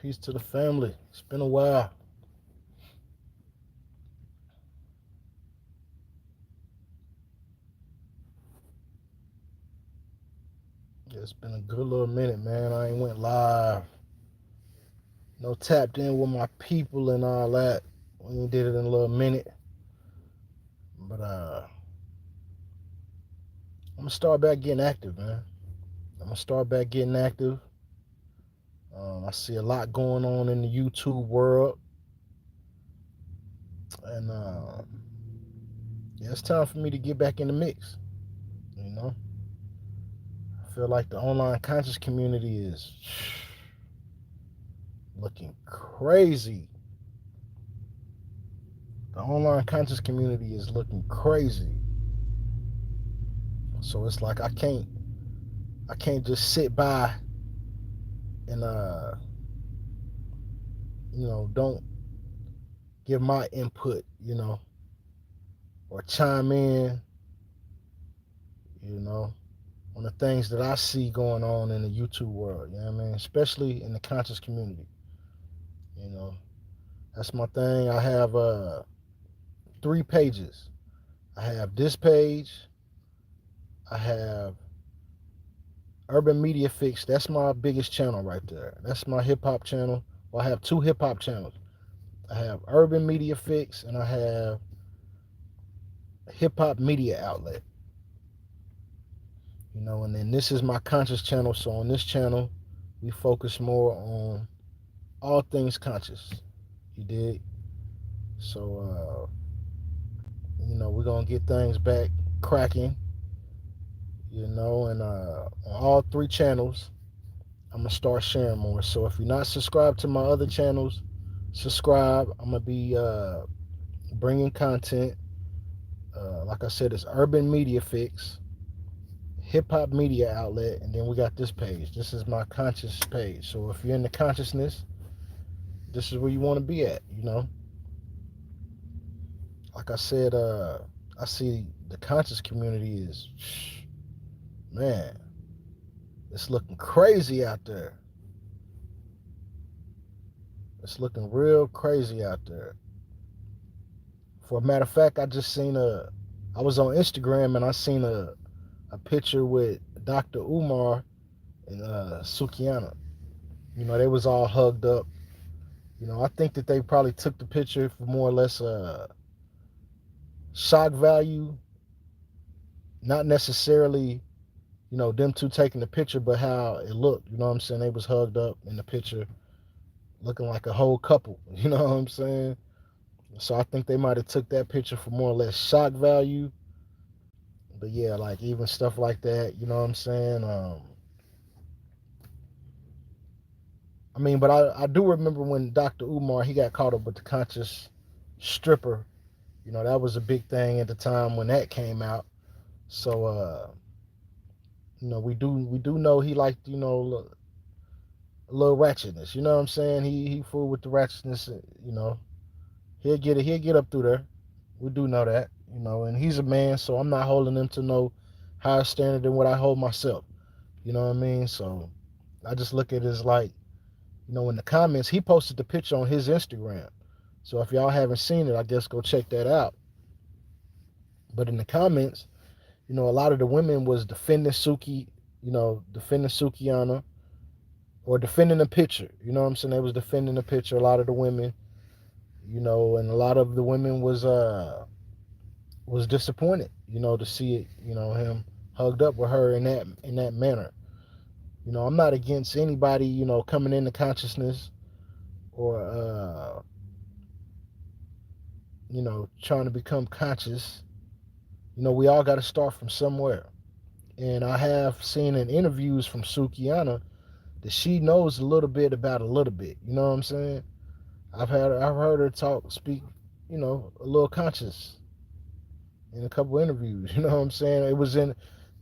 Peace to the family. It's been a while. Yeah, it's been a good little minute, man. I ain't went live. No tapped in with my people and all that. We ain't did it in a little minute. But I'm gonna start back getting active, man. I'm gonna start back getting active. I see a lot going on in the YouTube world, and yeah, it's time for me to get back in the mix. You know, I feel like the online conscious community is looking crazy. The online conscious community is looking crazy. So it's like I can't just sit by and don't give my input, or chime in, you know, on the things that I see going on in the YouTube world, you know what I mean? Especially in the conscious community. You know. That's my thing. I have 3 pages. I have this page, I have Urban Media Fix. That's my biggest channel right there. That's my hip hop channel. Well, I have 2 hip hop channels. I have Urban Media Fix and I have Hip Hop Media Outlet. And then this is my conscious channel. So on this channel, we focus more on all things conscious. You dig? So we're gonna get things back cracking. And on all 3 channels, I'm gonna start sharing more. So if you're not subscribed to my other channels, subscribe. I'm gonna be bringing content. Like I said, it's Urban Media Fix, Hip Hop Media Outlet, and then we got this page. This is my conscious page. So if you're in the consciousness, this is where you want to be at. Like I said, I see the conscious community is, man, it's looking crazy out there. It's looking real crazy out there. For a matter of fact, I was on Instagram and I seen a picture with Dr. Umar and Sukiana. They was all hugged up. I think that they probably took the picture for more or less shock value, not necessarily, them two taking the picture, but how it looked. You know what I'm saying? They was hugged up in the picture, looking like a whole couple. You know what I'm saying? So I think they might have took that picture for more or less shock value. But yeah, like even stuff like that, you know what I'm saying? But I do remember when Dr. Umar, he got caught up with the conscious stripper. That was a big thing at the time when that came out. So we do know he liked, a little ratchetness. You know what I'm saying? He fooled with the ratchetness, He'll get up through there. We do know that, and he's a man, so I'm not holding him to no higher standard than what I hold myself. You know what I mean? So I just look at it as like, in the comments, he posted the picture on his Instagram. So if y'all haven't seen it, I guess go check that out. But in the comments, a lot of the women was defending defending Sukiana or defending the picture. You know what I'm saying? They was defending the picture, a lot of the women, and a lot of the women was disappointed, to see it, him hugged up with her in that manner. I'm not against anybody, coming into consciousness or trying to become conscious. We all got to start from somewhere. And I have seen in interviews from Sukiana that she knows a little bit about a little bit. You know what I'm saying? I've heard her speak, a little conscious in a couple interviews. You know what I'm saying? It was in,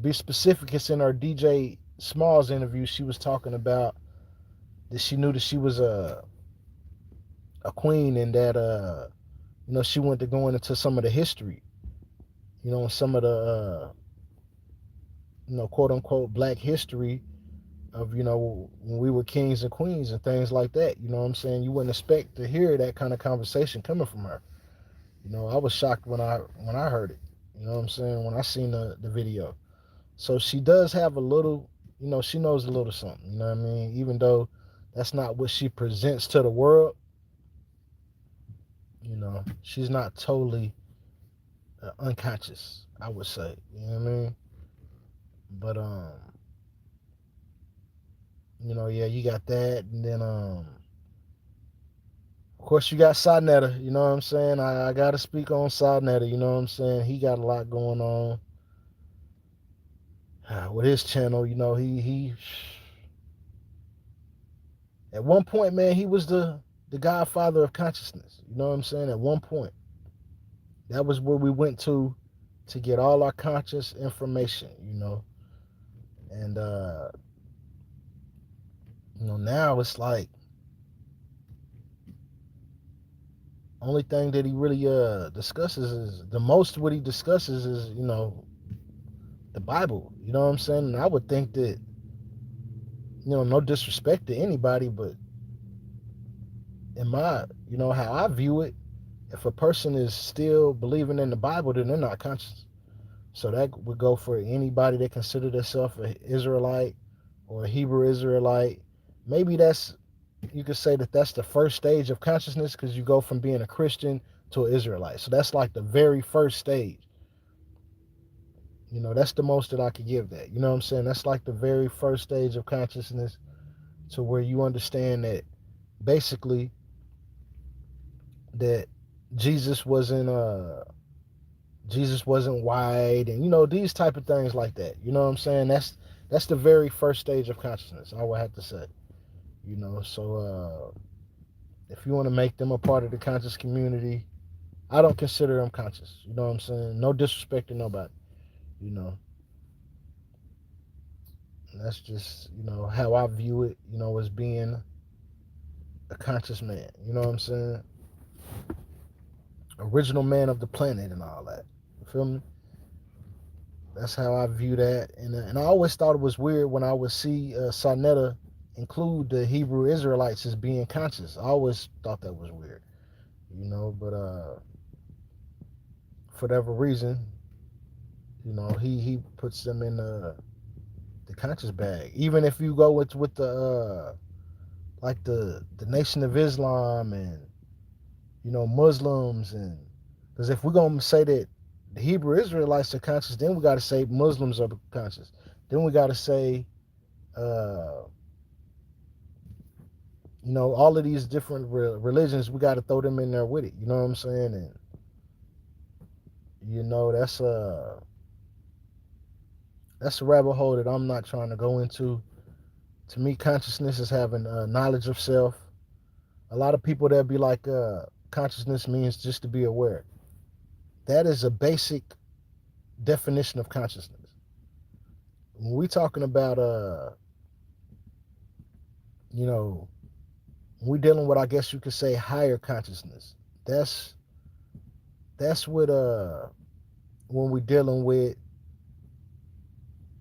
be specific, it's in her DJ Smalls interview. She was talking about that she knew that she was a queen and that she went to going into some of the history, some of the quote unquote black history of, when we were kings and queens and things like that. You know what I'm saying? You wouldn't expect to hear that kind of conversation coming from her. I was shocked when I heard it. You know what I'm saying? When I seen the video. So she does have a little, she knows a little something. You know what I mean? Even though that's not what she presents to the world, she's not totally unconscious, I would say. You know what I mean? But yeah, you got that, and then of course you got Sonetta. You know what I'm saying? I gotta speak on Sonetta. You know what I'm saying? He got a lot going on with his channel. He at one point, man, he was the godfather of consciousness. You know what I'm saying? At one point, that was where we went to get all our conscious information. And now it's like only thing that he really discusses is the most what he discusses is the Bible. You know what I'm saying? And I would think that no disrespect to anybody, but in my how I view it, if a person is still believing in the Bible, then they're not conscious. So that would go for anybody that consider themselves an Israelite or a Hebrew Israelite. Maybe you could say that that's the first stage of consciousness because you go from being a Christian to an Israelite. So that's like the very first stage. That's the most that I could give that. You know what I'm saying? That's like the very first stage of consciousness to where you understand that basically that Jesus wasn't Jesus wasn't white, and these type of things like that. You know what I'm saying? That's the very first stage of consciousness, I would have to say. So if you want to make them a part of the conscious community, I don't consider them conscious. You know what I'm saying? No disrespect to nobody. You know, that's just how I view it. As being a conscious man. You know what I'm saying? Original man of the planet and all that. You feel me? That's how I view that. And I always thought it was weird when I would see Sonetta include the Hebrew Israelites as being conscious. I always thought that was weird. But for whatever reason, he puts them in the conscious bag. Even if you go with the like the Nation of Islam and Muslims, and because if we're gonna say that the Hebrew Israelites are conscious, then we got to say Muslims are conscious. Then we got to say uh, all of these different religions. We got to throw them in there with it. You know what I'm saying? And that's a rabbit hole that I'm not trying to go into. To me, consciousness is having knowledge of self. A lot of people that be like, consciousness means just to be aware. That is a basic definition of consciousness. When we talking about, you know, when we dealing with, I guess you could say, higher consciousness. That's what when we dealing with,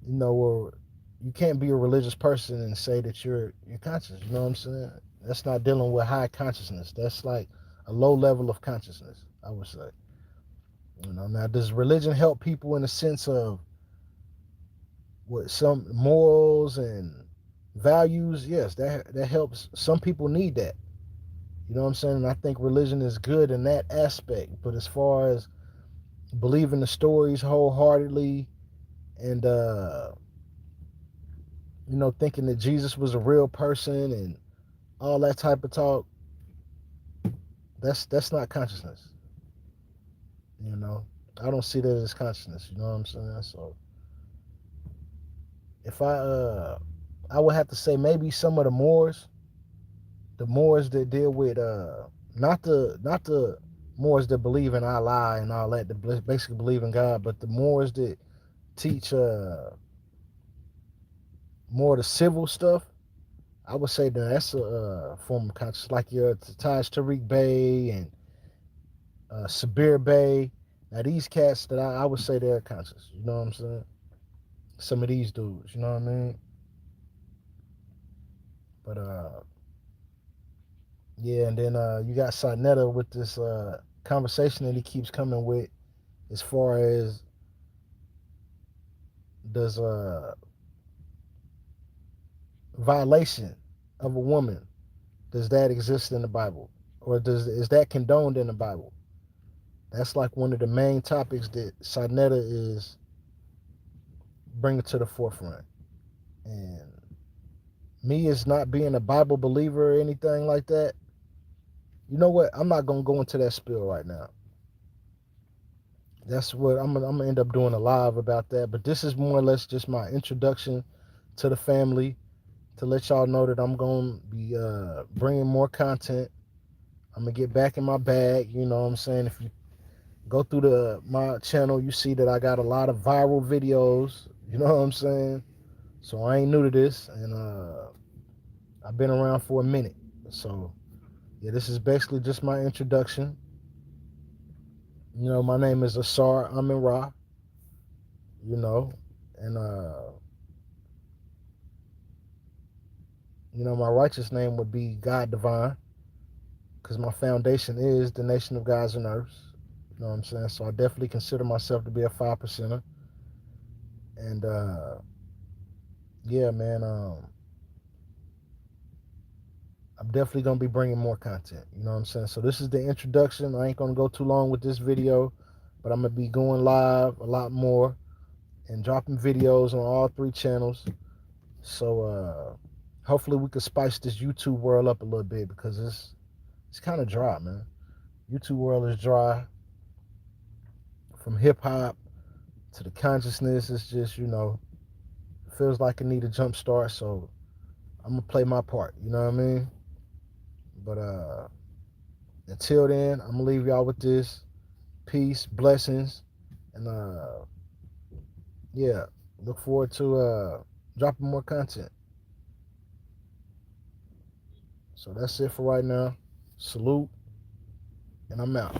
where you can't be a religious person and say that you're conscious. You know what I'm saying? That's not dealing with high consciousness. That's like a low level of consciousness, I would say. Now does religion help people in the sense of what some morals and values? Yes, that helps. Some people need that. You know what I'm saying? And I think religion is good in that aspect. But as far as believing the stories wholeheartedly and thinking that Jesus was a real person and all that type of talk, that's not consciousness. You know, I don't see that as consciousness. You know what I'm saying? So if I would have to say maybe some of the Moors that deal with not the Moors that believe in Allah and all that, that basically believe in God, but the Moors that teach more of the civil stuff. I would say that that's a form of consciousness, like your Taj Tariq Bey and Sabir Bey. Now these cats that I would say they're conscious. You know what I'm saying? Some of these dudes. You know what I mean? But yeah, and then you got Sarnetta with this conversation that he keeps coming with as far as does violation of a woman, does that exist in the Bible, or is that condoned in the Bible? That's like one of the main topics that Sarnetta is bringing to the forefront. And me as not being a Bible believer or anything like that, you know what? I'm not gonna go into that spiel right now. That's what I'm gonna end up doing a live about that. But this is more or less just my introduction to the family to let y'all know that I'm gonna be bringing more content. I'm gonna get back in my bag. You know what I'm saying? If you go through my channel, you see that I got a lot of viral videos. You know what I'm saying? So I ain't new to this, and I've been around for a minute. So yeah, this is basically just my introduction. You know, my name is Asar Amin Ra. You know, and my righteous name would be God Divine, because my foundation is the nation of gods and earths. You know what I'm saying? So I definitely consider myself to be a 5%er. And yeah, man, I'm definitely gonna be bringing more content. You know what I'm saying? So this is the introduction. I ain't gonna go too long with this video, but I'm gonna be going live a lot more and dropping videos on all 3 channels. So hopefully we can spice this YouTube world up a little bit, because it's kind of dry, man. YouTube world is dry. From hip hop to the consciousness, it's just, feels like it need a jump start. So I'm gonna play my part. You know what I mean? But until then, I'm gonna leave y'all with this. Peace, blessings, and yeah, look forward to dropping more content. So that's it for right now. Salute, and I'm out.